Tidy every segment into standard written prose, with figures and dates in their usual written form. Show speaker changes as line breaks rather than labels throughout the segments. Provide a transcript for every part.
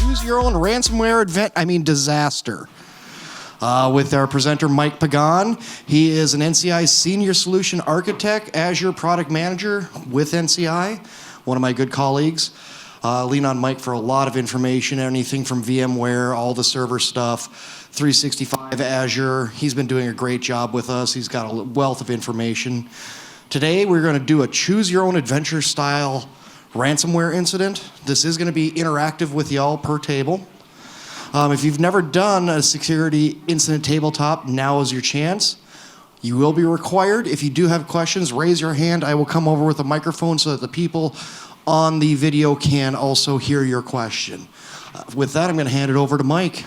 choose your own ransomware disaster. With our presenter, Mike Pagan. He is an NCI Senior Solution Architect, Azure Product Manager with NCI, one of my good colleagues. Lean on Mike for a lot of information, anything from VMware, all the server stuff, 365 Azure. He's been doing a great job with us. He's got a wealth of information. Today, we're going to do a choose your own adventure style ransomware incident. This is going to be interactive with y'all per table. If you've never done a security incident tabletop, now is your chance. You will be required. If you do have questions, raise your hand. I will come over with a microphone so that the people on the video can also hear your question. With that, I'm going to hand it over to Mike.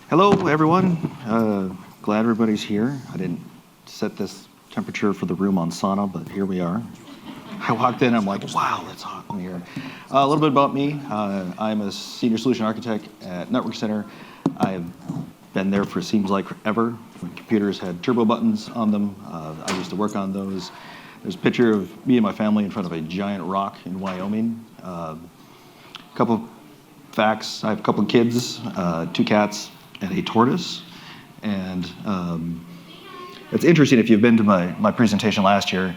Hello, everyone. Glad everybody's here. I didn't set this temperature for the room on sauna, but here we are. I walked in, I'm like, wow, it's hot in here. A little bit about me. I'm a senior solution architect at Network Center. I've been there for seems like forever. When computers had turbo buttons on them, I used to work on those. There's a picture of me and my family in front of a giant rock in Wyoming. A couple facts, I have a couple of kids, 2 cats and a tortoise. And it's interesting, if you've been to my presentation last year,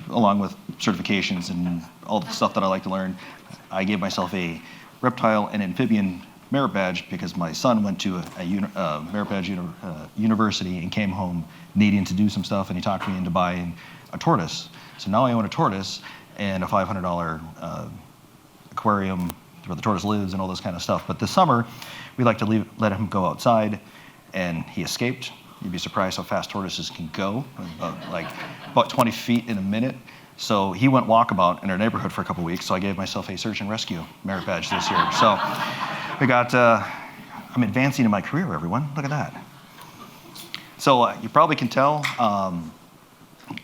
along with certifications and all the stuff that I like to learn, I gave myself a reptile and amphibian merit badge because my son went to a merit badge university and came home needing to do some stuff, and he talked me into buying a tortoise. So now I own a tortoise and a $500 aquarium where the tortoise lives and all this kind of stuff. But this summer, we like to let him go outside, and he escaped. You'd be surprised how fast tortoises can go, about 20 feet in a minute. So he went walkabout in our neighborhood for a couple weeks, so I gave myself a search and rescue merit badge this year. So I'm advancing in my career, everyone. Look at that. So you probably can tell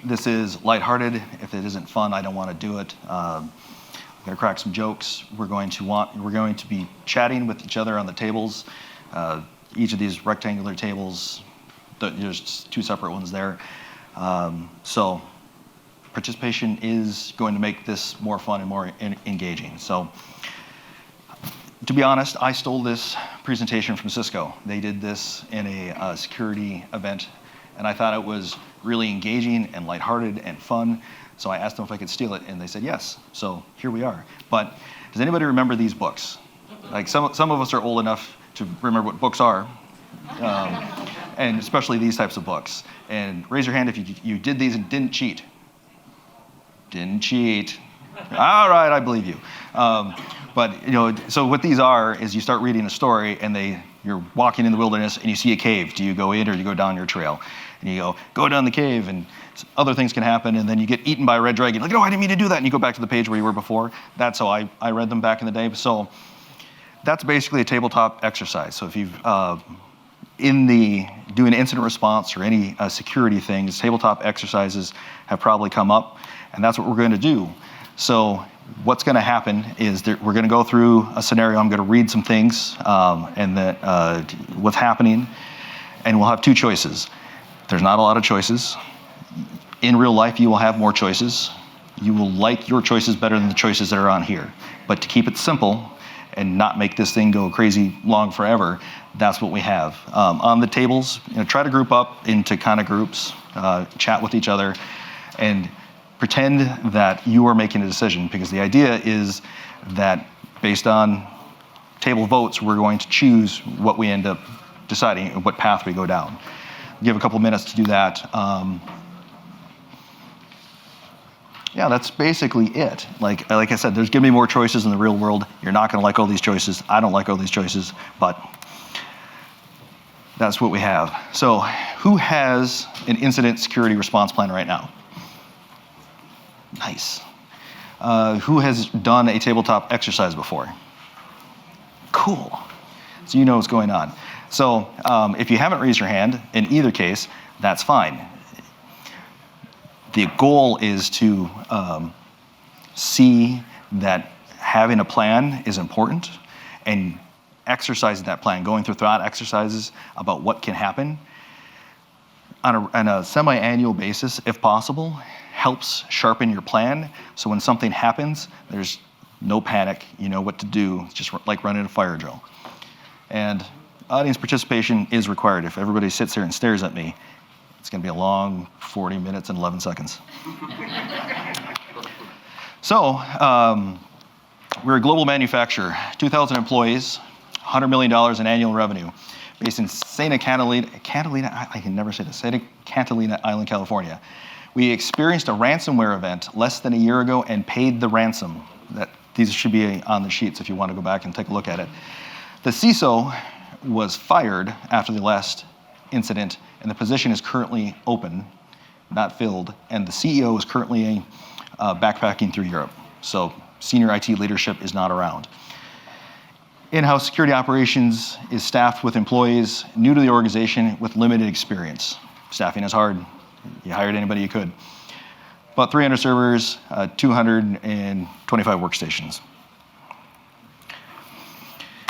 this is lighthearted. If it isn't fun, I don't want to do it. I'm going to crack some jokes. We're going to be chatting with each other on the tables. Each of these rectangular tables, there's 2 separate ones there. So participation is going to make this more fun and more engaging. So to be honest, I stole this presentation from Cisco. They did this in a security event, and I thought it was really engaging and lighthearted and fun. So I asked them if I could steal it, and they said yes. So here we are. But does anybody remember these books? Like some of us are old enough to remember what books are. And especially these types of books. And raise your hand if you did these and didn't cheat. Didn't cheat. All right, I believe you. But so what these are is you start reading a story, and you're walking in the wilderness and you see a cave. Do you go in or do you go down your trail? And you go down the cave, and other things can happen, and then you get eaten by a red dragon. Like, no, I didn't mean to do that. And you go back to the page where you were before. That's how I read them back in the day. So that's basically a tabletop exercise. So if you've doing incident response or any security things, tabletop exercises have probably come up, and that's what we're going to do. So what's going to happen is that we're going to go through a scenario. I'm going to read some things and what's happening, and we'll have 2 choices. There's not a lot of choices. In real life, you will have more choices. You will like your choices better than the choices that are on here. But to keep it simple and not make this thing go crazy long forever, that's what we have. On the tables, try to group up into kind of groups, chat with each other, and pretend that you are making a decision, because the idea is that based on table votes, we're going to choose what we end up deciding, what path we go down. Give a couple minutes to do that. Yeah, that's basically it. Like I said, there's going to be more choices in the real world. You're not going to like all these choices. I don't like all these choices, but that's what we have. So who has an incident security response plan right now? Nice. Who has done a tabletop exercise before? Cool. So you know what's going on. So if you haven't raised your hand, in either case, that's fine. The goal is to see that having a plan is important, and exercising that plan, going through thought exercises about what can happen on a semi-annual basis, if possible, helps sharpen your plan. So when something happens, there's no panic, you know what to do. It's just like running a fire drill. And audience participation is required. If everybody sits there and stares at me, it's going to be a long 40 minutes and 11 seconds. So, we're a global manufacturer, 2,000 employees, $100 million in annual revenue, based in Santa Catalina, I can never say this, Santa Catalina Island, California. We experienced a ransomware event less than a year ago and paid the ransom. These should be on the sheets if you want to go back and take a look at it. The CISO was fired after the last incident, and the position is currently open, not filled, and the CEO is currently backpacking through Europe. So senior IT leadership is not around. In-house security operations is staffed with employees new to the organization with limited experience. Staffing is hard. You hired anybody you could. About 300 servers, 225 workstations.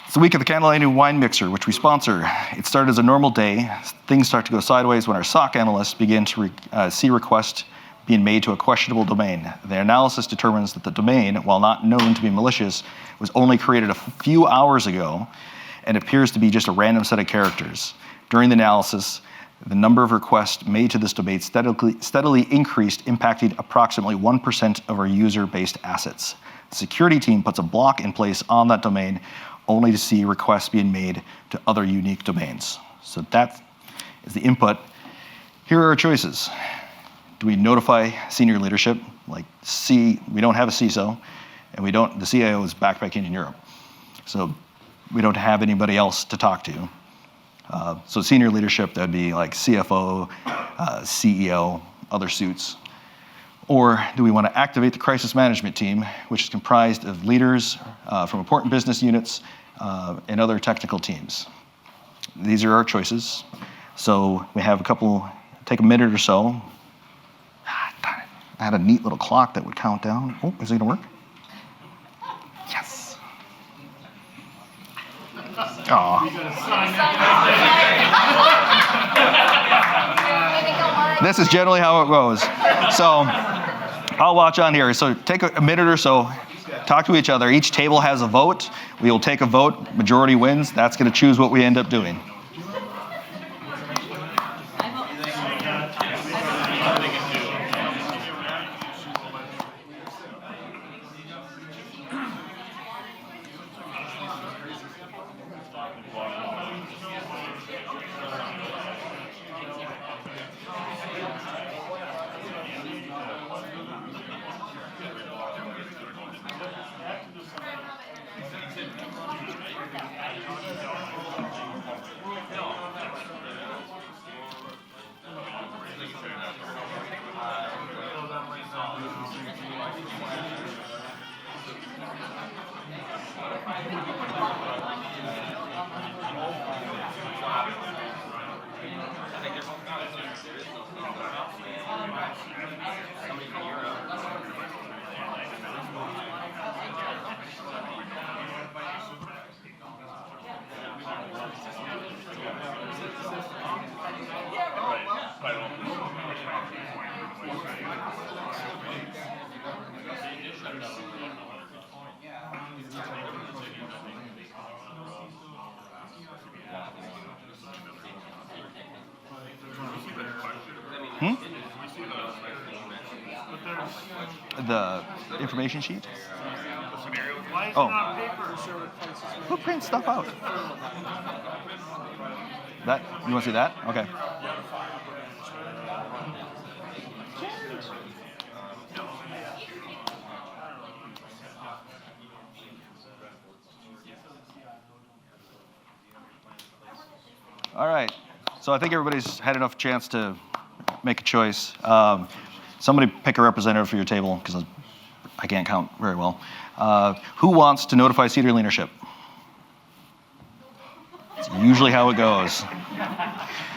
It's the week of the Catalina Wine Mixer, which we sponsor. It started as a normal day. Things start to go sideways when our SOC analysts begin to see requests being made to a questionable domain. The analysis determines that the domain, while not known to be malicious, was only created a few hours ago and appears to be just a random set of characters. During the analysis, the number of requests made to this domain steadily increased, impacting approximately 1% of our user-based assets. The security team puts a block in place on that domain only to see requests being made to other unique domains. So that is the input. Here are our choices. Do we notify senior leadership? We don't have a CISO, and the CIO is backpacking in Europe. So we don't have anybody else to talk to. So senior leadership, that'd be like CFO, CEO, other suits. Or do we want to activate the crisis management team, which is comprised of leaders from important business units and other technical teams? These are our choices. So we have take a minute or so. Darn it. I had a neat little clock that would count down. Oh, is it going to work? Yes. Aw. This is generally how it goes. So I'll watch on here. So take a minute or so, talk to each other. Each table has a vote. We will take a vote. Majority wins. That's going to choose what we end up doing. The information sheet? Oh. Who prints stuff out? That? You want to see that? Okay. All right. So I think everybody's had enough chance to make a choice. Somebody pick a representative for your table, because I can't count very well. Who wants to notify senior leadership? It's usually how it goes.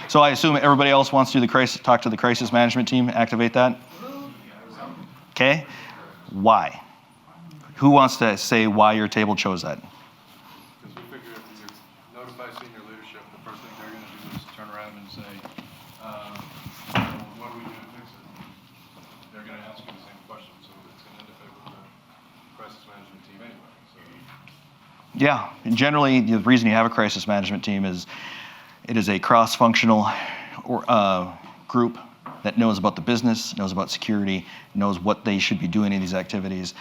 So I assume everybody else wants to talk to the crisis management team, activate that? Okay. Why? Who wants to say why your table chose that?
Because we figure if you notify senior leadership, the first thing they're going to do is turn around and say, what do we do to fix it? They're going to ask you the same question, so it's going to end up with the crisis management management team anyway. So
Yeah, and generally the reason you have a crisis management team is it is a cross-functional group that knows about the business, knows about security, knows what they should be doing in these activities.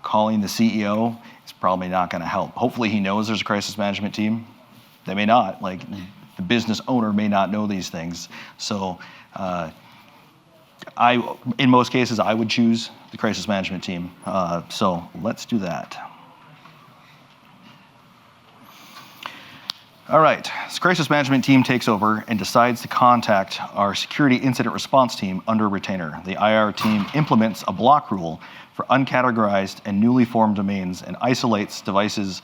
Calling the CEO is probably not going to help. Hopefully he knows there's a crisis management team. They may not. Like the business owner may not know these things. So in most cases, I would choose the crisis management team. So let's do that. All right, this crisis management team takes over and decides to contact our security incident response team under retainer. The IR team implements a block rule for uncategorized and newly formed domains and isolates devices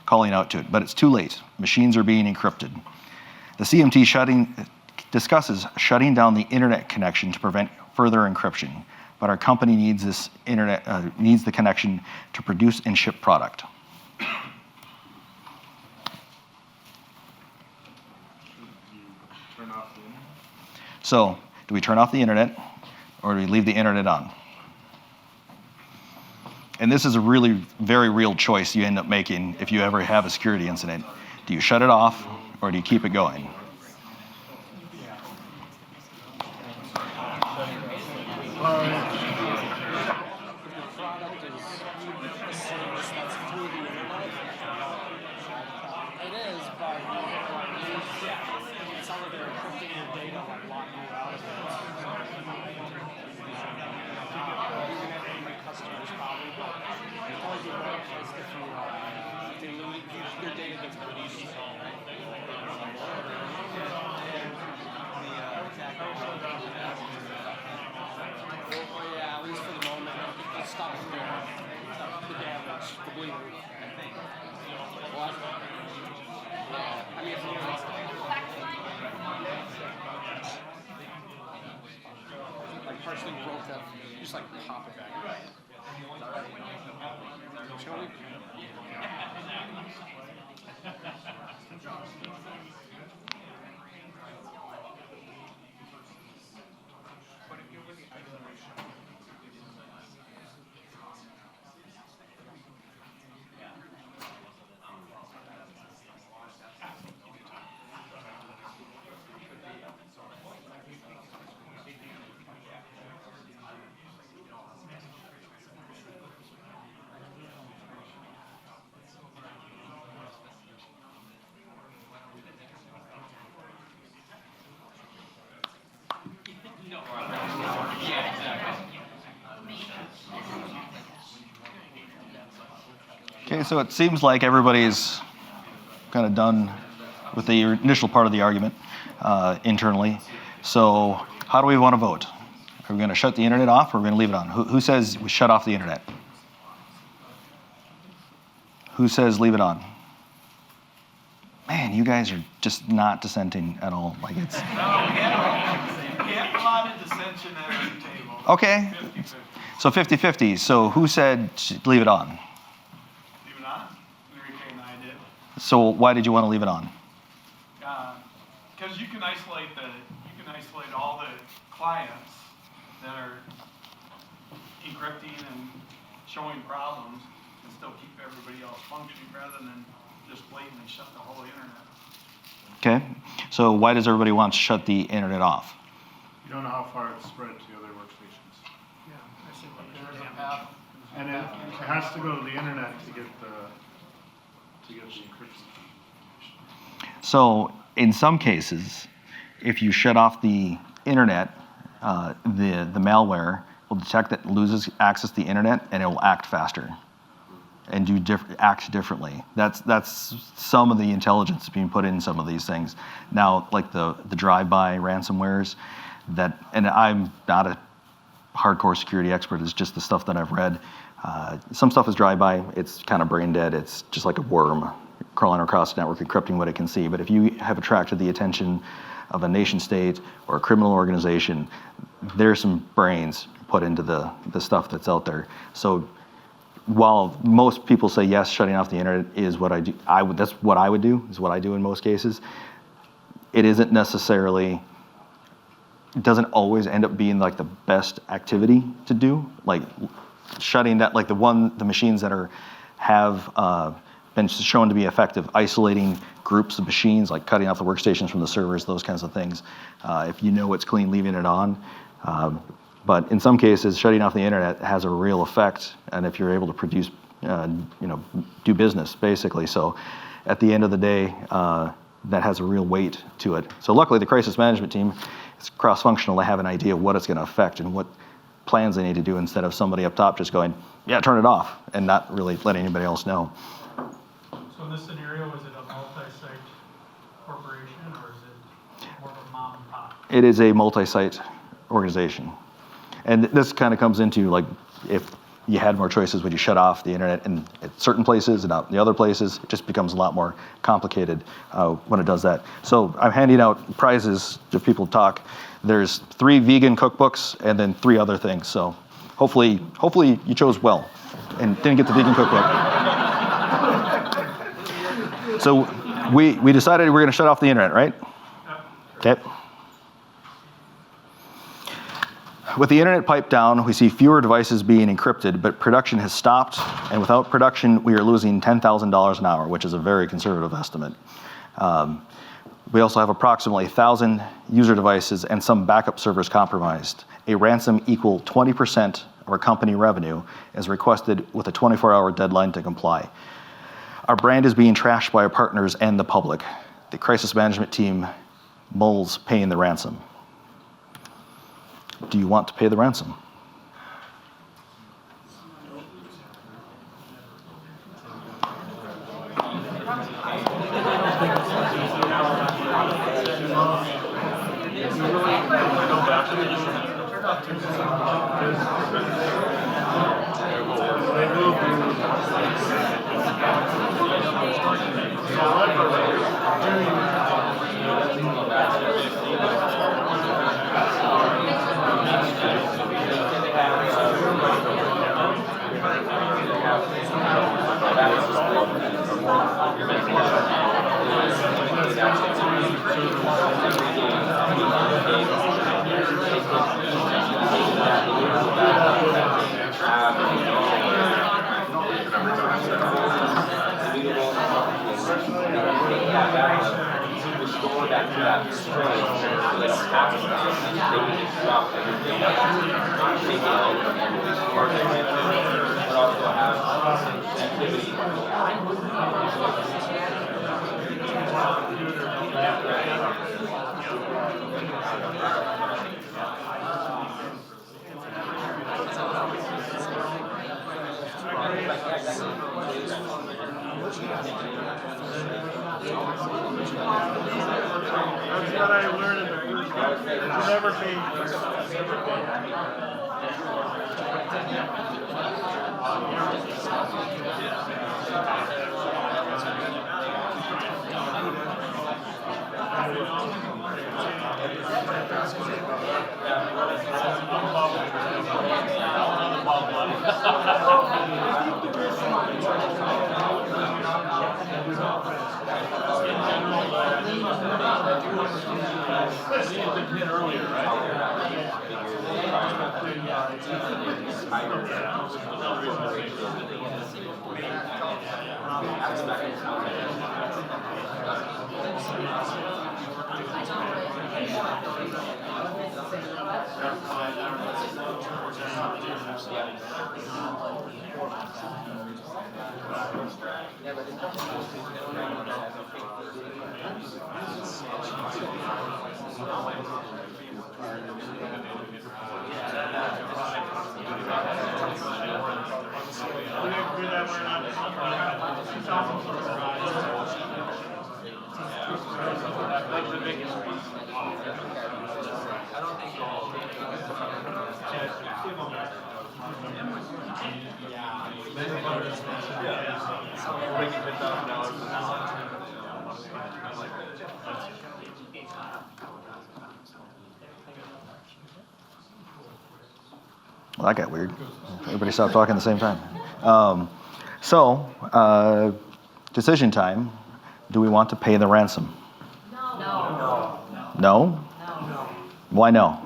calling out to it, but it's too late. Machines are being encrypted. The CMT discusses shutting down the internet connection to prevent further encryption, but our company needs the connection to produce and ship product.
turn off the internet.
So, do we turn off the internet or do we leave the internet on? And this is a really very real choice you end up making if you ever have a security incident. Do you shut it off or do you keep it going?
Just like pop it back. Shall we?
Okay, so it seems like everybody's kind of done with the initial part of the argument internally. So how do we want to vote? Are we going to shut the internet off or are we going to leave it on? Who says we shut off the internet? Who says leave it on? Man, you guys are just not dissenting at all. Like it's.
No, we have a lot of dissension at our table.
Okay.
50-50.
So 50-50. So who said leave it on?
Leave it on? Enrique and I did.
So why did you want to leave it on?
Because you can isolate all the clients that are encrypting and showing problems and still keep everybody else functioning rather than just blatantly shut the whole internet.
Okay. So why does everybody want to shut the internet off?
You don't know how far it's spread to other workstations. And it has to go to the internet to get the encryption.
So in some cases, if you shut off the internet, the malware will detect that it loses access to the internet and it will act faster and act differently. That's some of the intelligence being put in some of these things. Now, like the drive-by ransomwares, and I'm not a hardcore security expert, it's just the stuff that I've read. Some stuff is drive-by, it's kind of brain dead, it's just like a worm crawling across the network, encrypting what it can see. But if you have attracted the attention of a nation state or a criminal organization, there's some brains put into the stuff that's out there. So while most people say yes, shutting off the internet is what I do, that's what I would do, is what I do in most cases. It isn't necessarily, it doesn't always end up being like the best activity to do. Like shutting that, like the machines that have been shown to be effective, isolating groups of machines, like cutting off the workstations from the servers, those kinds of things. If you know it's clean, leaving it on. But in some cases, shutting off the internet has a real effect, and if you're able to produce, do business, basically. So at the end of the day, that has a real weight to it. So luckily, the crisis management team is cross-functional. They have an idea of what it's going to affect and what plans they need to do, instead of somebody up top just going, yeah, turn it off, and not really letting anybody else know.
So in this scenario, is it a multi-site corporation, or is it more of a mom and pop?
It is a multi-site organization. And this kind of comes into, like, if you had more choices, would you shut off the internet in at certain places and not the other places? It just becomes a lot more complicated when it does that. So I'm handing out prizes to people to talk. There's 3 vegan cookbooks and then 3 other things. So hopefully you chose well and didn't get the vegan cookbook. So we decided we're going to shut off the internet, right? Okay. With the internet piped down, we see fewer devices being encrypted, but production has stopped, and without production, we are losing $10,000 an hour, which is a very conservative estimate. We also have approximately 1,000 user devices and some backup servers compromised. A ransom equal 20% of our company revenue is requested with a 24-hour deadline to comply. Our brand is being trashed by our partners and the public. The crisis management team mulls paying the ransom. Do you want to pay the ransom?
That's what I learned in the You never pay.
Well, that got weird. Everybody stopped talking at the same time. Decision time. Do we want to pay the ransom?
No.
No? Why no?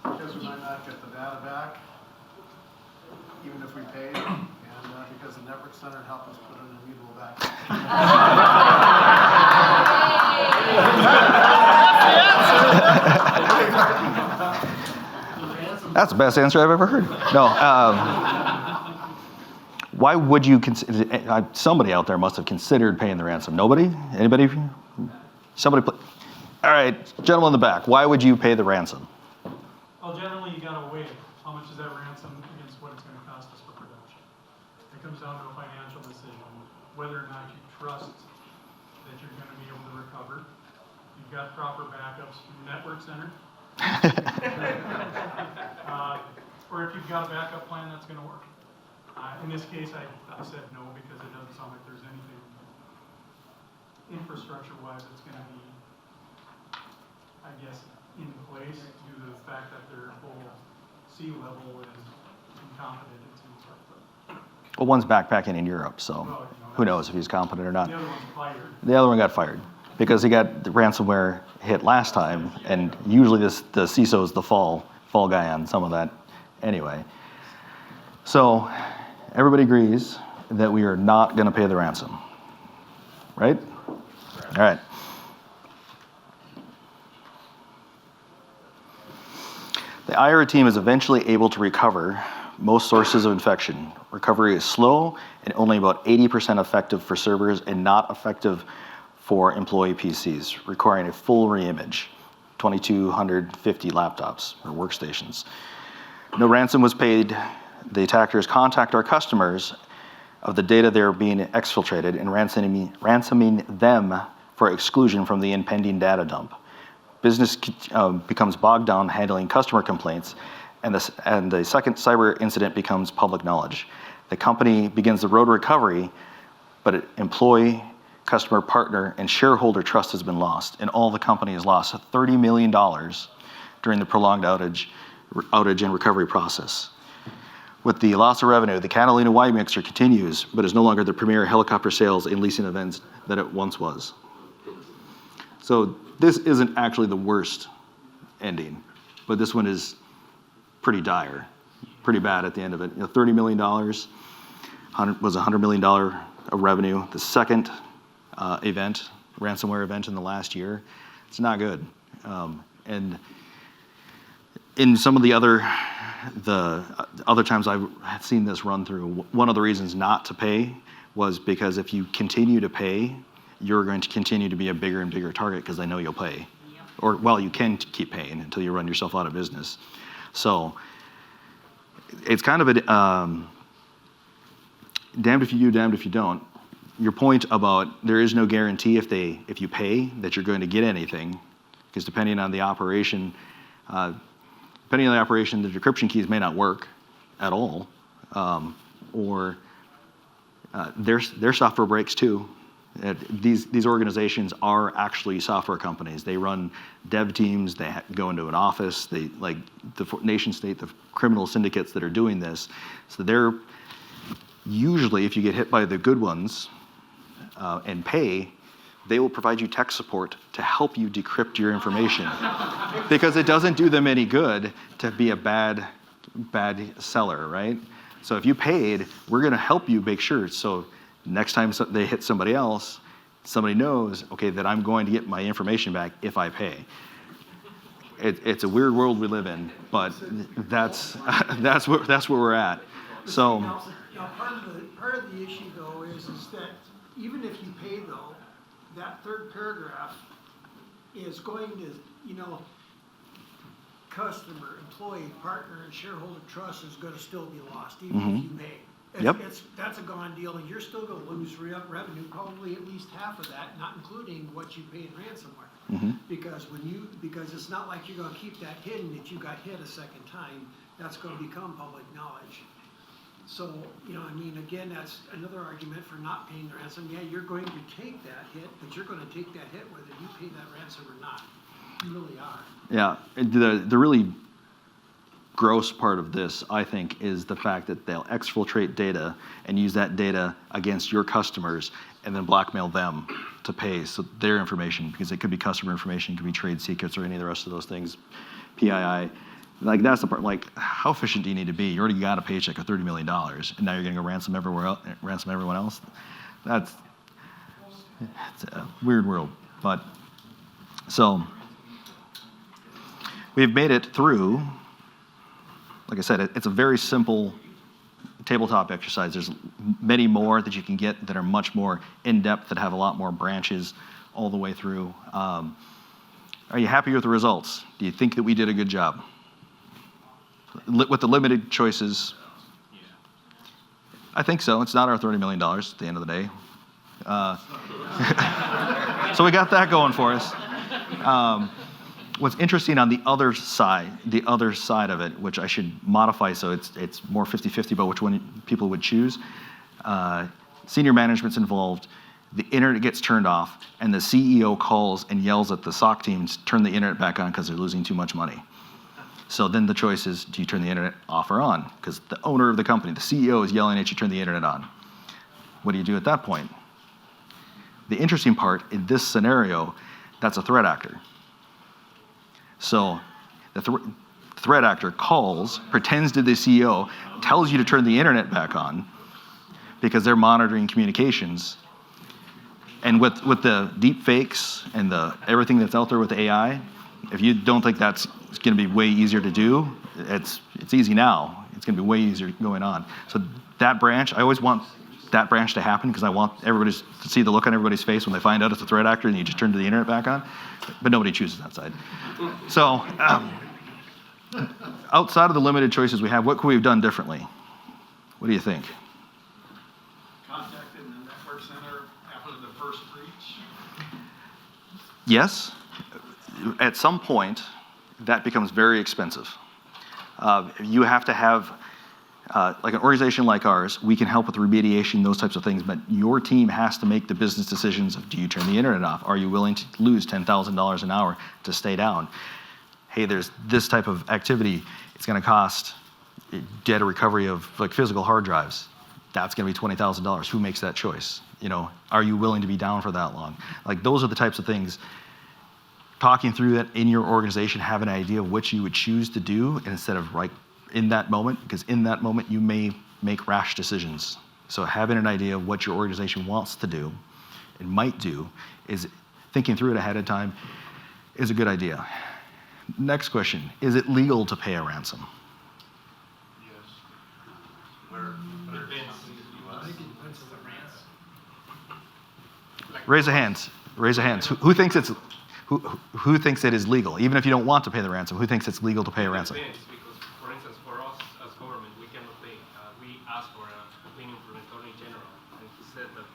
Because we might not get the data back, even if waived, and because the network center helped us put in an immutable backup.
That's the best answer I've ever heard. No. Why would you consider? Somebody out there must have considered paying the ransom. Nobody? Anybody? Somebody. All right, gentleman in the back. Why would you pay the ransom?
Well, generally, you gotta weigh how much is that ransom against what it's gonna cost us for production. It comes down to a financial decision, whether or not you trust that you're gonna be able to recover. You've got proper backups from the network center. Or if you've got a backup plan that's gonna work. In this case, I said no because it doesn't sound like there's anything infrastructure-wise that's gonna be, I guess, in place due to the fact that their whole sea level is incompetent, it seems like.
Well, one's backpacking in Europe, so
Well,
who knows if he's competent or not.
The other one's fired.
The other one got fired because he got the ransomware hit last time, and usually the CISO is the fall guy on some of that anyway. So everybody agrees that we are not going to pay the ransom, right? All right. The IRA team is eventually able to recover most sources of infection. Recovery is slow and only about 80% effective for servers and not effective for employee PCs, requiring a full reimage, 2,250 laptops or workstations. No ransom was paid. The attackers contact our customers of the data they're being exfiltrated and ransoming them for exclusion from the impending data dump. Business becomes bogged down handling customer complaints, and the second cyber incident becomes public knowledge. The company begins the road to recovery, but employee, customer, partner, and shareholder trust has been lost, and all the company has lost $30 million during the prolonged outage and recovery process. With the loss of revenue, the Catalina Y mixer continues, but is no longer the premier helicopter sales and leasing event that it once was. So this isn't actually the worst ending, but this one is pretty dire, pretty bad at the end of it. $30 million was $100 million of revenue. The second ransomware event in the last year, it's not good. And in some of the other times I've seen this run through, one of the reasons not to pay was because if you continue to pay, you're going to continue to be a bigger and bigger target because they know you'll pay. Yep. Or, well, you can keep paying until you run yourself out of business. So it's kind of a damned if you do, damned if you don't. Your point about there is no guarantee if you pay that you're going to get anything, because depending on the operation, the decryption keys may not work at all, or their software breaks too. These organizations are actually software companies. They run dev teams. They go into an office. They like the nation state, the criminal syndicates that are doing this. So they're usually, if you get hit by the good ones and pay, they will provide you tech support to help you decrypt your information, because it doesn't do them any good to be a bad seller, right? So if you paid, we're going to help you make sure. So next time they hit somebody else, somebody knows, okay, that I'm going to get my information back if I pay. It's a weird world we live in, but that's where we're at. So
now part of the issue though is that even if you pay though, that third paragraph is going to, customer, employee, partner, and shareholder trust is going to still be lost even if you pay. That's a gone deal, and you're still going to lose revenue, probably at least half of that, not including what you paid ransomware. Because it's not like you're going to keep that hidden that you got hit a second time. That's going to become public knowledge. So, again, that's another argument for not paying the ransom. Yeah, you're going to take that hit, but you're going to take that hit whether you pay that ransom or not. You really are.
Yeah, the really gross part of this, I think, is the fact that they'll exfiltrate data and use that data against your customers and then blackmail them to pay their information, because it could be customer information, it could be trade secrets or any of the rest of those things, PII. Like, that's the part, like, how efficient do you need to be? You already got a paycheck of $30 million, and now you're going to go ransom everyone else? It's a weird world. But, so, we've made it through, like I said, it's a very simple tabletop exercise. There's many more that you can get that are much more in-depth, that have a lot more branches all the way through. Are you happy with the results? Do you think that we did a good job? With the limited choices, I think so. It's not our $30 million at the end of the day. So we got that going for us. What's interesting on the other side of it, which I should modify so it's more 50-50 about which one people would choose. Senior management's involved. The internet gets turned off, and the CEO calls and yells at the SOC teams, turn the internet back on because they're losing too much money. So then the choice is, do you turn the internet off or on? Because the owner of the company, the CEO, is yelling at you, turn the internet on. What do you do at that point? The interesting part, in this scenario, that's a threat actor. So the threat actor calls, pretends to the CEO, tells you to turn the internet back on because they're monitoring communications. And with the deep fakes and everything that's out there with AI, if you don't think that's going to be way easier to do, it's easy now. It's going to be way easier going on. So that branch, I always want that branch to happen because I want everybody to see the look on everybody's face when they find out it's a threat actor and you just turn the internet back on. But nobody chooses that side. So outside of the limited choices we have, what could we have done differently? What do you think?
Contacted the network center after the first breach.
Yes. At some point, that becomes very expensive. You have to have, like an organization like ours, we can help with remediation, those types of things, but your team has to make the business decisions of, do you turn the internet off? Are you willing to lose $10,000 an hour to stay down? Hey, there's this type of activity, it's gonna cost data recovery of like physical hard drives. That's gonna be $20,000. Who makes that choice? You know, are you willing to be down for that long? Like, those are the types of things. Talking through that in your organization, have an idea of what you would choose to do instead of right in that moment, because in that moment you may make rash decisions. So having an idea of what your organization wants to do and might do, is thinking through it ahead of time, is a good idea. Next question, is it legal to pay a ransom? Raise a hand. Raise a hand. Who thinks it's who thinks it is legal? Even if you don't want to pay the ransom, who thinks it's legal to pay a ransom?
Depends, because, for instance, for us as government, we cannot pay. We asked for an opinion from the Attorney General, and he said that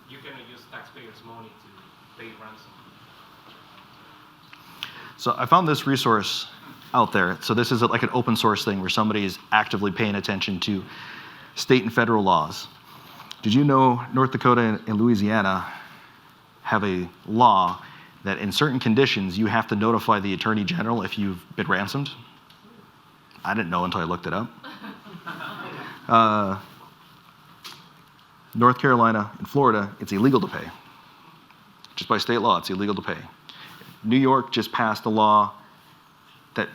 you cannot use taxpayers' money to pay ransom.
So I found this resource out there. So this is like an open source thing where somebody is actively paying attention to state and federal laws. Did you know North Dakota and Louisiana have a law that in certain conditions you have to notify the Attorney General if you've been ransomed? I didn't know until I looked it up. North Carolina and Florida, it's illegal to pay. Just by state law, it's illegal to pay. New York just passed a law that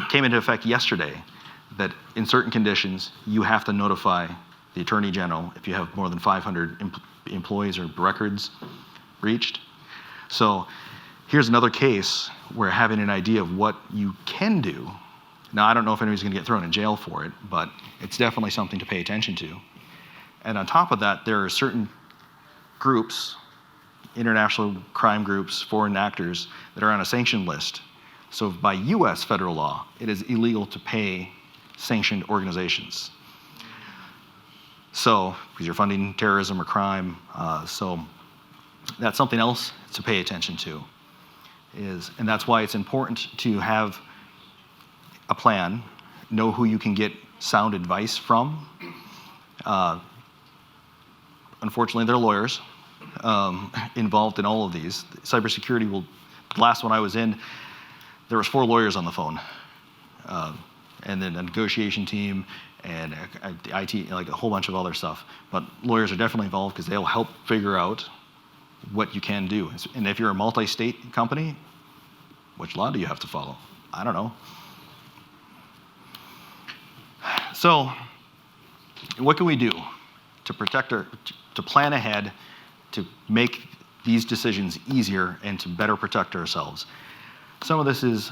came into effect yesterday, that in certain conditions you have to notify the Attorney General if you have more than 500 employees or records breached. So here's another case where having an idea of what you can do. Now, I don't know if anybody's gonna get thrown in jail for it, but it's definitely something to pay attention to. And on top of that, there are certain groups, international crime groups, foreign actors, that are on a sanctioned list. So by US federal law, it is illegal to pay sanctioned organizations. So, because you're funding terrorism or crime, so that's something else to pay attention to. And that's why it's important to have a plan, know who you can get sound advice from. Unfortunately, there are lawyers involved in all of these. Cybersecurity the last one I was in, there was 4 lawyers on the phone. And then a negotiation team and IT, like a whole bunch of other stuff. But lawyers are definitely involved because they'll help figure out what you can do. And if you're a multi-state company, which law do you have to follow? I don't know. So, what can we do to protect to plan ahead, to make these decisions easier and to better protect ourselves? Some of this is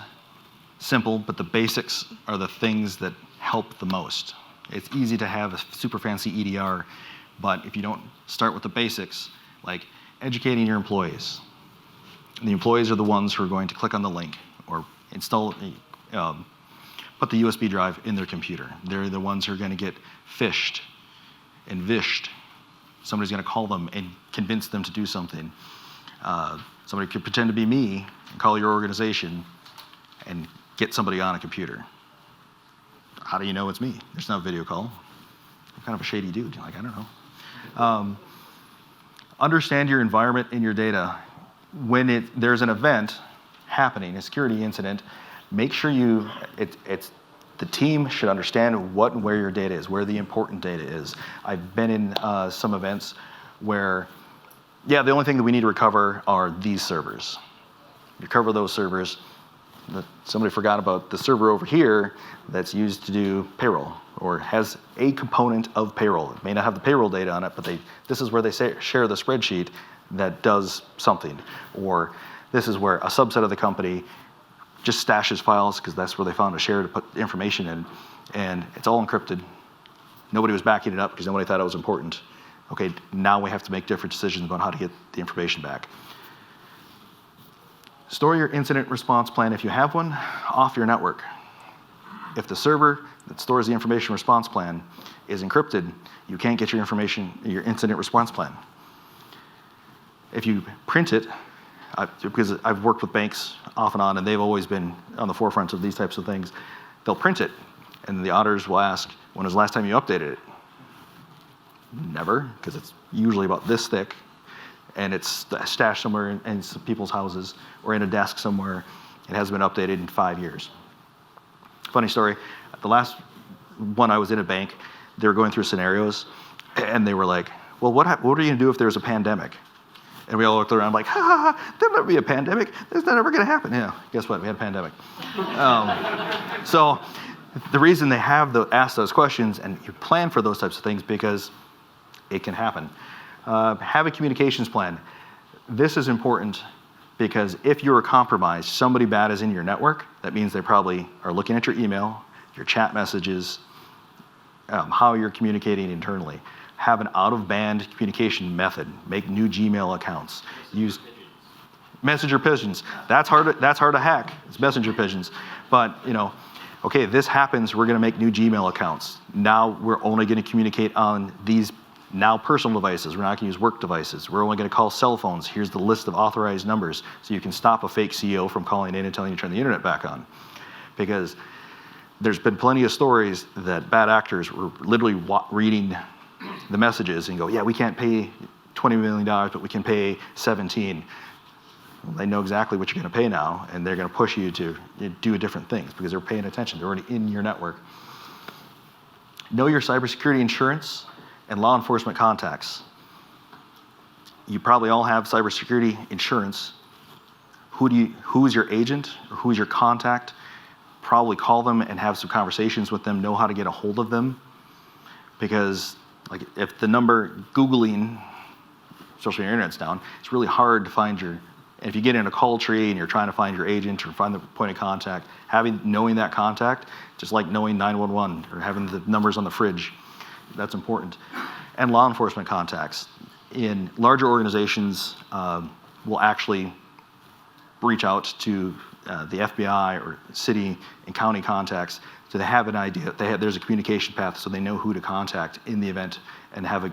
simple, but the basics are the things that help the most. It's easy to have a super fancy EDR, but if you don't start with the basics, like educating your employees. The employees are the ones who are going to click on the link or install, put the USB drive in their computer. They're the ones who are going to get phished and vished. Somebody's going to call them and convince them to do something. Somebody could pretend to be me and call your organization and get somebody on a computer. How do you know it's me? There's no video call. I'm kind of a shady dude. Like, I don't know. Understand your environment and your data. When there's an event happening, a security incident, make sure the team should understand what and where your data is, where the important data is. I've been in some events where, yeah, the only thing that we need to recover are these servers. Recover those servers. Somebody forgot about the server over here that's used to do payroll or has a component of payroll. It may not have the payroll data on it, but this is where they share the spreadsheet that does something. Or this is where a subset of the company just stashes files because that's where they found a share to put information in. And it's all encrypted. Nobody was backing it up because nobody thought it was important. Okay, now we have to make different decisions about how to get the information back. Store your incident response plan, if you have one, off your network. If the server that stores the information response plan is encrypted, you can't get your incident response plan. If you print it, because I've worked with banks off and on, and they've always been on the forefront of these types of things, they'll print it, and the auditors will ask, when was the last time you updated it? Never, because it's usually about this thick, and it's stashed somewhere in some people's houses or in a desk somewhere. It hasn't been updated in 5 years. Funny story, the last one I was in a bank, they were going through scenarios, and they were like, well, what are you going to do if there's a pandemic? And we all looked around like, there'll never be a pandemic. That's never going to happen. Yeah, guess what? We had a pandemic. So the reason they ask those questions and you plan for those types of things because it can happen. Have a communications plan. This is important because if you're compromised, somebody bad is in your network, that means they probably are looking at your email, your chat messages, how you're communicating internally. Have an out-of-band communication method. Make new Gmail accounts. Use messenger pigeons. That's hard to hack. It's messenger pigeons. But okay, this happens. We're going to make new Gmail accounts. Now we're only going to communicate on these now personal devices. We're not going to use work devices. We're only going to call cell phones. Here's the list of authorized numbers, so you can stop a fake CEO from calling in and telling you to turn the internet back on. Because there's been plenty of stories that bad actors were literally reading the messages and go, yeah, we can't pay $20 million, but we can pay 17. Well, they know exactly what you're going to pay now, and they're going to push you to do different things because they're paying attention. They're already in your network. Know your cybersecurity insurance and law enforcement contacts. You probably all have cybersecurity insurance. Who is your agent or who is your contact? Probably call them and have some conversations with them, know how to get a hold of them. Because like if the number Googling, especially your internet's down, it's really hard to find and if you get in a call tree and you're trying to find your agent or find the point of contact, knowing that contact, just like knowing 911 or having the numbers on the fridge, that's important. And law enforcement contacts. In larger organizations, will actually reach out to the FBI or city and county contacts so they have an idea. There's a communication path so they know who to contact in the event and have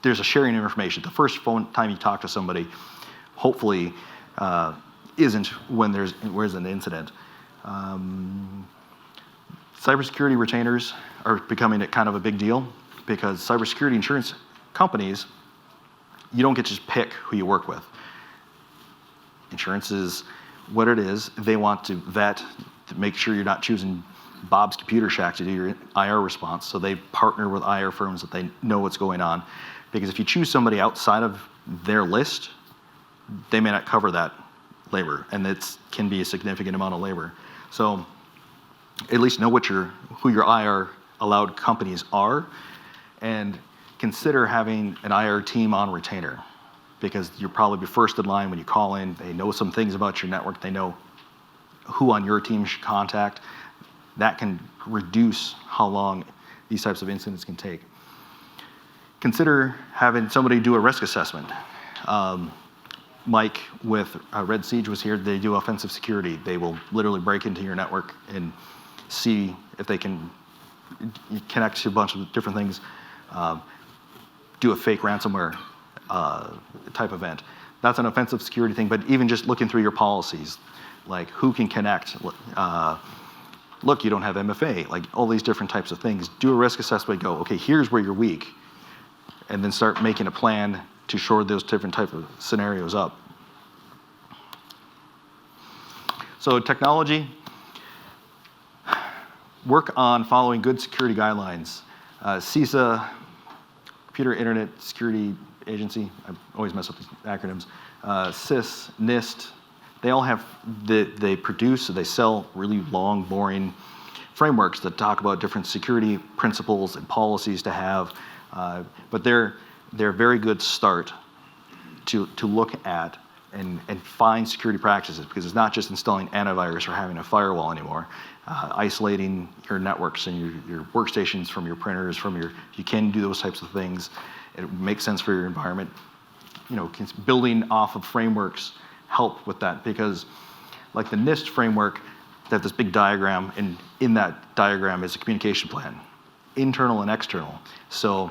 there's a sharing of information. The first phone time you talk to somebody, hopefully, isn't when there's an incident. Cybersecurity retainers are becoming kind of a big deal because cybersecurity insurance companies, you don't get to just pick who you work with. Insurance is what it is. They want to vet to make sure you're not choosing Bob's Computer Shack to do your IR response. So they partner with IR firms that they know what's going on. Because if you choose somebody outside of their list, they may not cover that labor, and it can be a significant amount of labor. So at least know who your IR allowed companies are, and consider having an IR team on retainer, because you'll probably be first in line when you call in. They know some things about your network. They know who on your team should contact. That can reduce how long these types of incidents can take. Consider having somebody do a risk assessment. Mike with Red Siege was here. They do offensive security. They will literally break into your network and see if they can connect to a bunch of different things, do a fake ransomware type event. That's an offensive security thing, but even just looking through your policies, like who can connect, look, you don't have MFA, like all these different types of things. Do a risk assessment, go, okay, here's where you're weak, and then start making a plan to shore those different type of scenarios up. So technology, work on following good security guidelines. CISA, Computer Internet Security Agency, I always mess up these acronyms, CIS, NIST, they all have, they produce, they sell really long, boring frameworks that talk about different security principles and policies to have, but they're a very good start to look at and find security practices, because it's not just installing antivirus or having a firewall anymore. Isolating your networks and your workstations from your printers, you can do those types of things. It makes sense for your environment. You know, building off of frameworks help with that, because like the NIST framework, they have this big diagram, and in that diagram is a communication plan, internal and external. So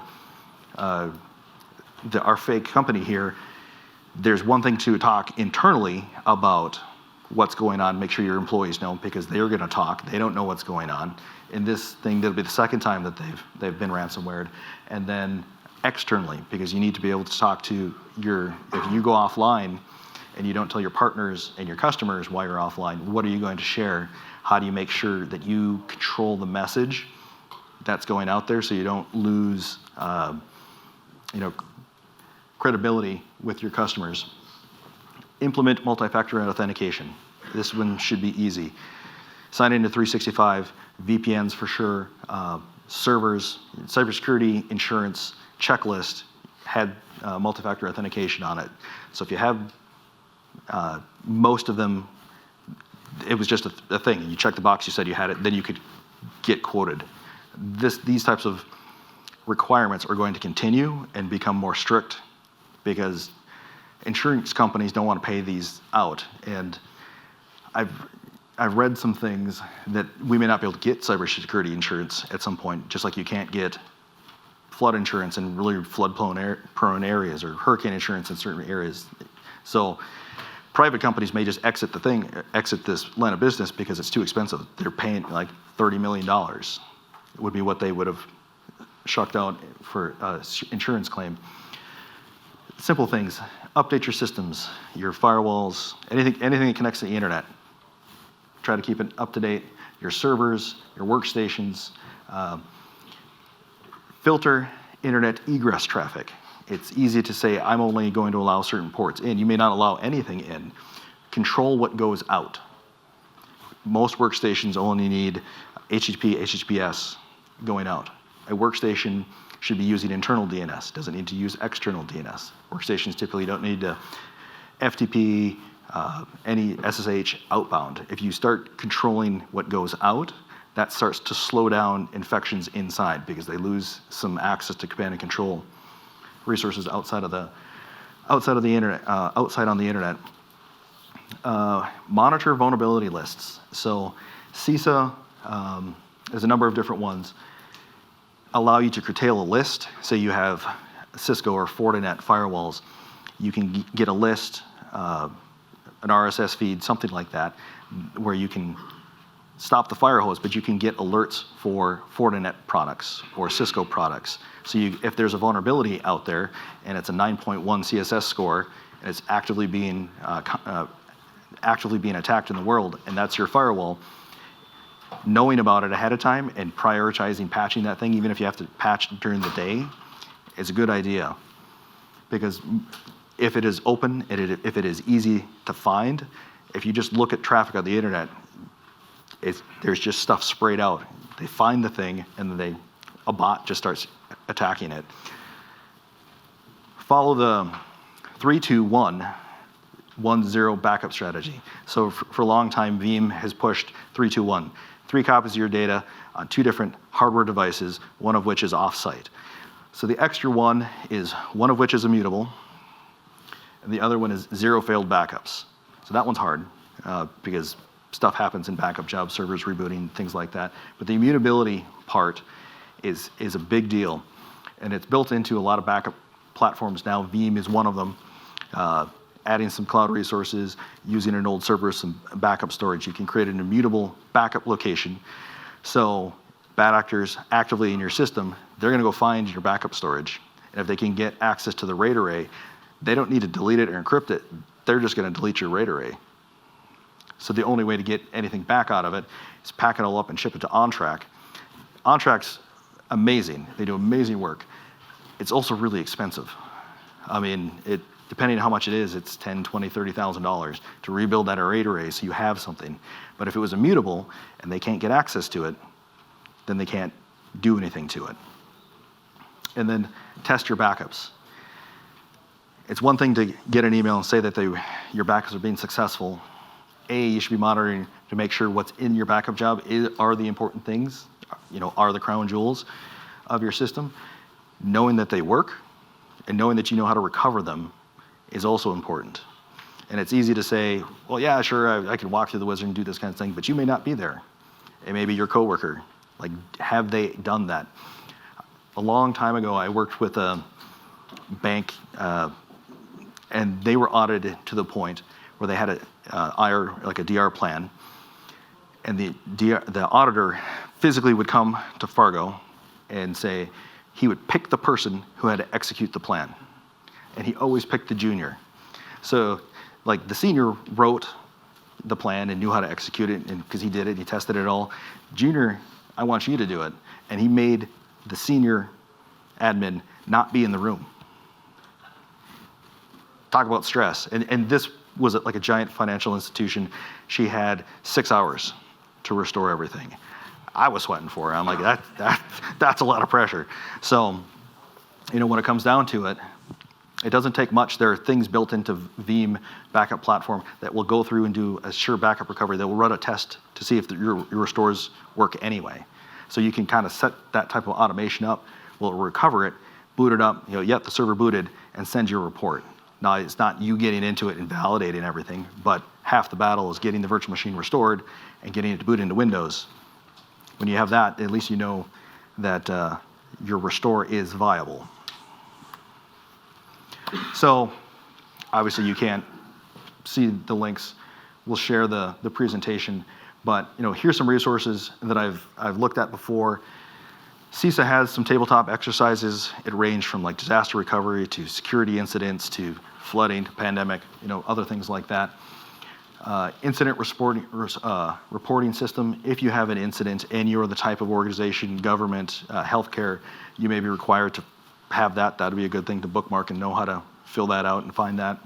our fake company here, there's one thing to talk internally about what's going on, make sure your employees know, because they're going to talk. They don't know what's going on. In this thing, that'll be the second time that they've been ransomwared. And then externally, because you need to be able to talk to if you go offline and you don't tell your partners and your customers why you're offline, what are you going to share? How do you make sure that you control the message that's going out there so you don't lose credibility with your customers? Implement multi-factor authentication. This one should be easy. Sign into 365, VPNs for sure, servers, cybersecurity, insurance, checklist had multi-factor authentication on it. So if you have most of them, it was just a thing. You checked the box, you said you had it, then you could get quoted. These types of requirements are going to continue and become more strict, because insurance companies don't want to pay these out. And I've read some things that we may not be able to get cybersecurity insurance at some point, just like you can't get flood insurance in really flood-prone areas, or hurricane insurance in certain areas. So private companies may just exit this line of business because it's too expensive. They're paying like $30 million. It would be what they would have shucked out for insurance claim. Simple things. Update your systems, your firewalls, anything that connects to the internet. Try to keep it up to date. Your servers, your workstations. Filter internet egress traffic. It's easy to say, I'm only going to allow certain ports in. You may not allow anything in. Control what goes out. Most workstations only need HTTP, HTTPS going out. A workstation should be using internal DNS, doesn't need to use external DNS. Workstations typically don't need to FTP, any SSH outbound. If you start controlling what goes out, that starts to slow down infections inside, because they lose some access to command and control resources outside on the internet. Monitor vulnerability lists. So CISA, there's a number of different ones, allow you to curtail a list. Say you have Cisco or Fortinet firewalls, you can get a list, an RSS feed, something like that, where you can stop the fire hose, but you can get alerts for Fortinet products or Cisco products. So if there's a vulnerability out there and it's a 9.1 CSS score and it's actively being attacked in the world, and that's your firewall, knowing about it ahead of time and prioritizing patching that thing, even if you have to patch during the day, is a good idea. Because if it is open, if it is easy to find, if you just look at traffic on the internet, there's just stuff sprayed out. They find the thing, and then a bot just starts attacking it. Follow the 3-2-1-1-0 backup strategy. So for a long time, Veeam has pushed 3-2-1. 3 copies of your data on 2 different hardware devices, one of which is offsite. So the extra one is one of which is immutable, and the other one is 0 failed backups. So that one's hard because stuff happens in backup jobs, servers rebooting, things like that. But the immutability part is a big deal, and it's built into a lot of backup platforms now. Veeam is one of them. Adding some cloud resources, using an old server, some backup storage. You can create an immutable backup location. So bad actors actively in your system, they're gonna go find your backup storage. And if they can get access to the RAID array, they don't need to delete it or encrypt it. They're just gonna delete your RAID array. So the only way to get anything back out of it is pack it all up and ship it to OnTrack. OnTrack's amazing. They do amazing work. It's also really expensive. I mean, depending on how much it is, it's $10,000, $20,000, $30,000 to rebuild that RAID array so you have something. But if it was immutable and they can't get access to it, then they can't do anything to it. And then test your backups. It's one thing to get an email and say that your backups are being successful. You should be monitoring to make sure what's in your backup job are the important things, are the crown jewels of your system. Knowing that they work and knowing that you know how to recover them is also important. And it's easy to say, well, yeah, sure, I can walk through the wizard and do this kind of thing, but you may not be there. It may be your coworker. Like, have they done that? A long time ago, I worked with a bank, and they were audited to the point where they had a DR plan, and the auditor physically would come to Fargo and say he would pick the person who had to execute the plan. And he always picked the junior. So like the senior wrote the plan and knew how to execute it because he did it, he tested it all. Junior, I want you to do it. And he made the senior admin not be in the room. Talk about stress. And this was like a giant financial institution. She had 6 hours to restore everything. I was sweating for her. I'm like, that's a lot of pressure. So, when it comes down to it, it doesn't take much. There are things built into Veeam backup platform that will go through and do a sure backup recovery. That will run a test to see if your restores work anyway. So you can kind of set that type of automation up. Will recover it, boot it up, the server booted, and send you a report. Now, it's not you getting into it and validating everything, but half the battle is getting the virtual machine restored and getting it to boot into Windows. When you have that, at least you know that your restore is viable. So, obviously you can't see the links. We'll share the presentation, but here's some resources that I've looked at before. CISA has some tabletop exercises. It range from like disaster recovery to security incidents to flooding, to pandemic, other things like that. Incident reporting system. If you have an incident and you're the type of organization, government, healthcare, you may be required to have that. That'd be a good thing to bookmark and know how to fill that out and find that.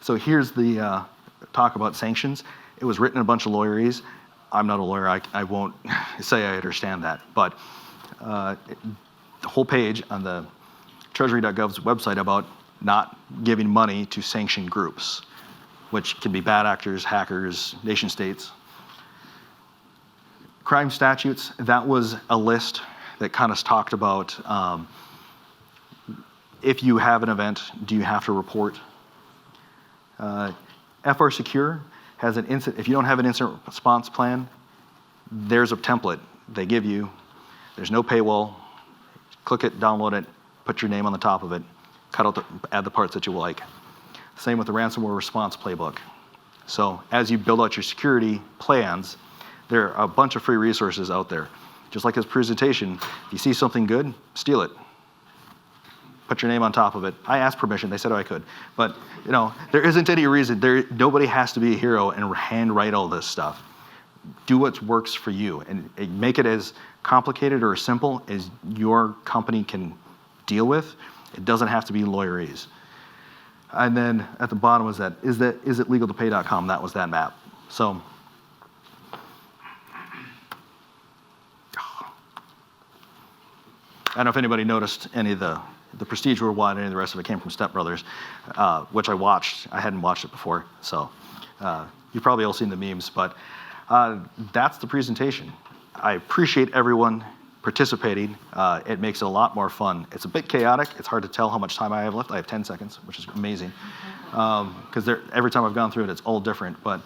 So here's the talk about sanctions. It was written in a bunch of lawyerese. I'm not a lawyer. I won't say I understand that. But the whole page on the Treasury.gov's website about not giving money to sanctioned groups, which can be bad actors, hackers, nation states. Crime statutes, that was a list that kind of talked about if you have an event, do you have to report? FR Secure has an incident. If you don't have an incident response plan, there's a template they give you. There's no paywall. Click it, download it, put your name on the top of it, cut out add the parts that you like. Same with the ransomware response playbook. So as you build out your security plans, there are a bunch of free resources out there. Just like this presentation, if you see something good, steal it. Put your name on top of it. I asked permission, they said I could. But there isn't any reason, nobody has to be a hero and handwrite all this stuff. Do what works for you and make it as complicated or simple as your company can deal with. It doesn't have to be lawyerese. And then at the bottom was is it legal to pay.com? That was that map. So I don't know if anybody noticed any of the Prestige Worldwide, any of the rest of it came from Step Brothers, which I watched. I hadn't watched it before, so you've probably all seen the memes, but that's the presentation. I appreciate everyone participating. It makes it a lot more fun. It's a bit chaotic. It's hard to tell how much time I have left. I have 10 seconds, which is amazing, because every time I've gone through it, it's all different. But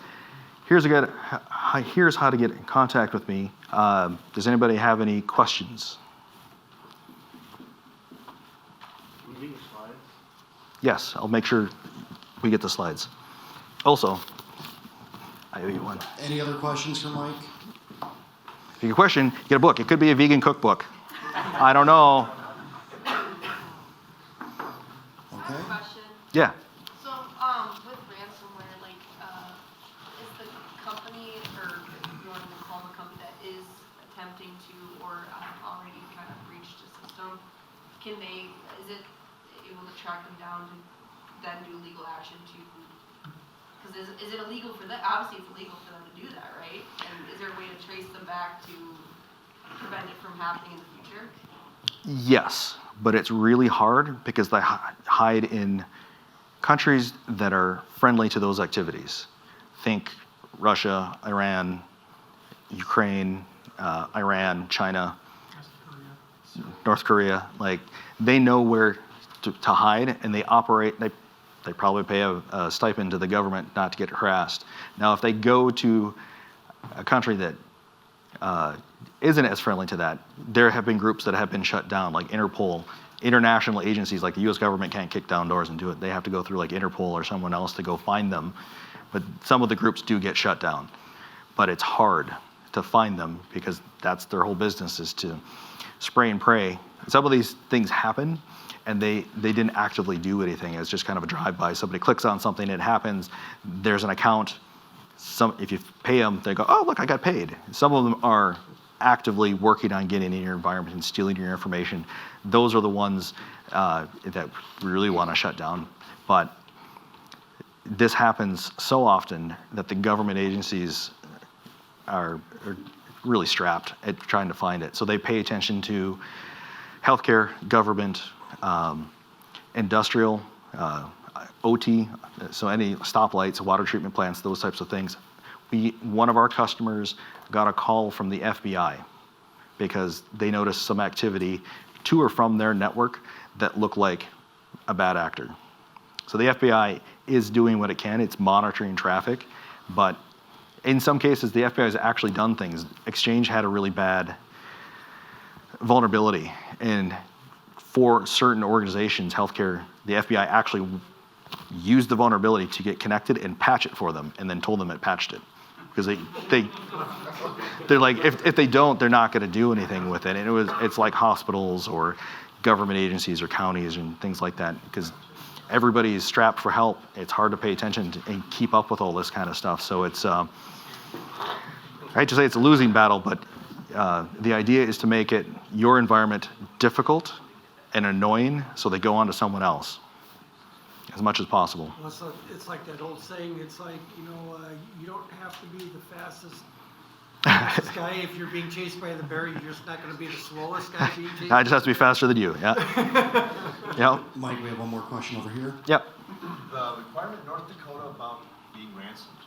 here's how to get in contact with me. Does anybody have any questions? Yes, I'll make sure we get the slides. Also, I owe you one.
Any other questions for Mike?
If you have a question, get a book. It could be a vegan cookbook. I don't know.
Okay.
Question.
Yeah.
So, with ransomware, like, is the company, or if you want to call them a company that is attempting to, or already kind of breached the system, is it able to track them down to then do legal action to, because is it illegal for them? Obviously, it's illegal for them to do that, right? And is there a way to trace them back to prevent it from happening in the future?
Yes, but it's really hard because they hide in countries that are friendly to those activities. Think Russia, Iran, Ukraine, Iran, China, North Korea. Like, they know where to hide, and they operate. They probably pay a stipend to the government not to get harassed. Now, if they go to a country that isn't as friendly to that, there have been groups that have been shut down, like Interpol. International agencies like the U.S. government can't kick down doors and do it. They have to go through like Interpol or someone else to go find them. But some of the groups do get shut down. But it's hard to find them because that's their whole business, is to spray and pray. Some of these things happen, and they didn't actively do anything. It's just kind of a drive-by. Somebody clicks on something, it happens. There's an account. If you pay them, they go, oh, look, I got paid. Some of them are actively working on getting in your environment and stealing your information. Those are the ones that we really want to shut down. But this happens so often that the government agencies are really strapped at trying to find it. So they pay attention to healthcare, government, industrial, OT, so any stoplights, water treatment plants, those types of things. One of our customers got a call from the FBI because they noticed some activity to or from their network that looked like a bad actor. So the FBI is doing what it can. It's monitoring traffic, but in some cases, the FBI has actually done things. Exchange had a really bad vulnerability, and for certain organizations, healthcare, the FBI actually used the vulnerability to get connected and patch it for them, and then told them it patched it. Because they're like, if they don't, they're not going to do anything with it. And it's like hospitals or government agencies or counties and things like that, because everybody's strapped for help. It's hard to pay attention to, and keep up with all this kind of stuff. So it's, I hate to say it's a losing battle, but the idea is to make it your environment difficult and annoying, so they go on to someone else as much as possible.
Well, it's like that old saying, it's like, you don't have to be the fastest guy. If you're being chased by the bear, you're just not going to be the slowest guy being chased.
I just have to be faster than you, yeah. Yep.
Mike, we have one more question over here.
Yep.
The requirement in North Dakota about being ransomed,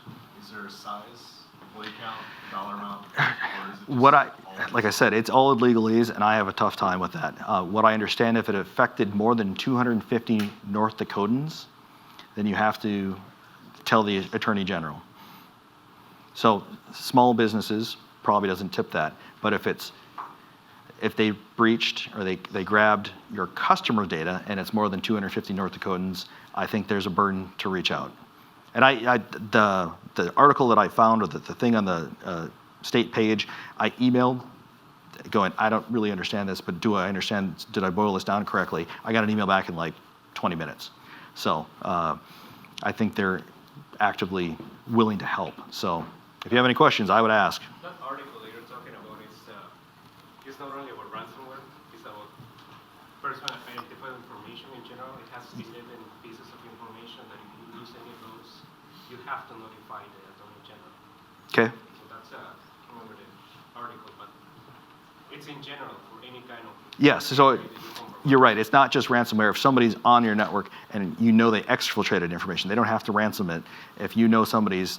is there a size, employee count, dollar amount? Or is it just
Like I said, it's all legalese, and I have a tough time with that. What I understand, if it affected more than 250 North Dakotans, then you have to tell the Attorney General. So small businesses probably doesn't tip that, but if they breached or they grabbed your customer data and it's more than 250 North Dakotans, I think there's a burden to reach out. And the article that I found, or the thing on the state page, I emailed going, I don't really understand this, but do I understand, did I boil this down correctly? I got an email back in like 20 minutes. So I think they're actively willing to help. So if you have any questions, I would ask.
That article that you're talking about is not only about ransomware, it's about personal identified information in general. It has 11 pieces of information that if you lose any of those, you have to notify the Attorney General.
Okay.
So that's, I remember the article, but It's in general for any kind of.
Yes, so you're right. It's not just ransomware. If somebody's on your network and you know they exfiltrated information, they don't have to ransom it. If you know somebody's,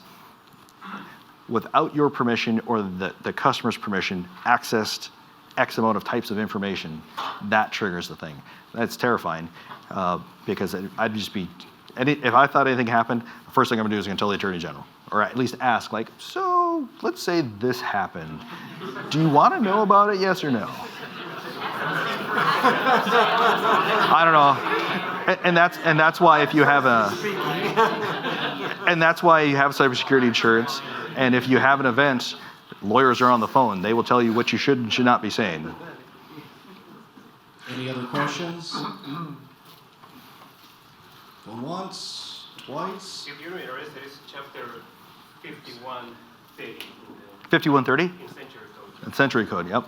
without your permission or the customer's permission, accessed X amount of types of information, that triggers the thing. That's terrifying because I'd just be, if I thought anything happened, the first thing I'm gonna do is I'm gonna tell the Attorney General, or at least ask, like, so let's say this happened. Do you wanna know about it, yes or no? I don't know. And that's why if you have and that's why you have cybersecurity insurance. And if you have an event, lawyers are on the phone. They will tell you what you should and should not be saying.
Any other questions? Going once, twice?
If you're interested, it's chapter 5130
5130?
in Century Code.
In Century Code, yep.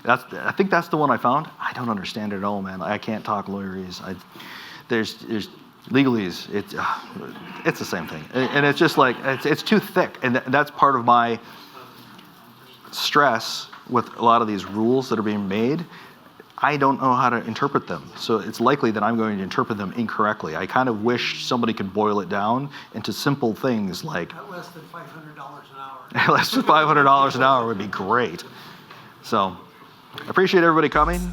I think that's the one I found. I don't understand it at all, man. I can't talk lawyerese. There's legalese. It's the same thing, and it's just like it's too thick, and that's part of my stress with a lot of these rules that are being made. I don't know how to interpret them, so it's likely that I'm going to interpret them incorrectly. I kind of wish somebody could boil it down into simple things like
At less than $500 an hour.
less than $500 an hour would be great. So I appreciate everybody coming.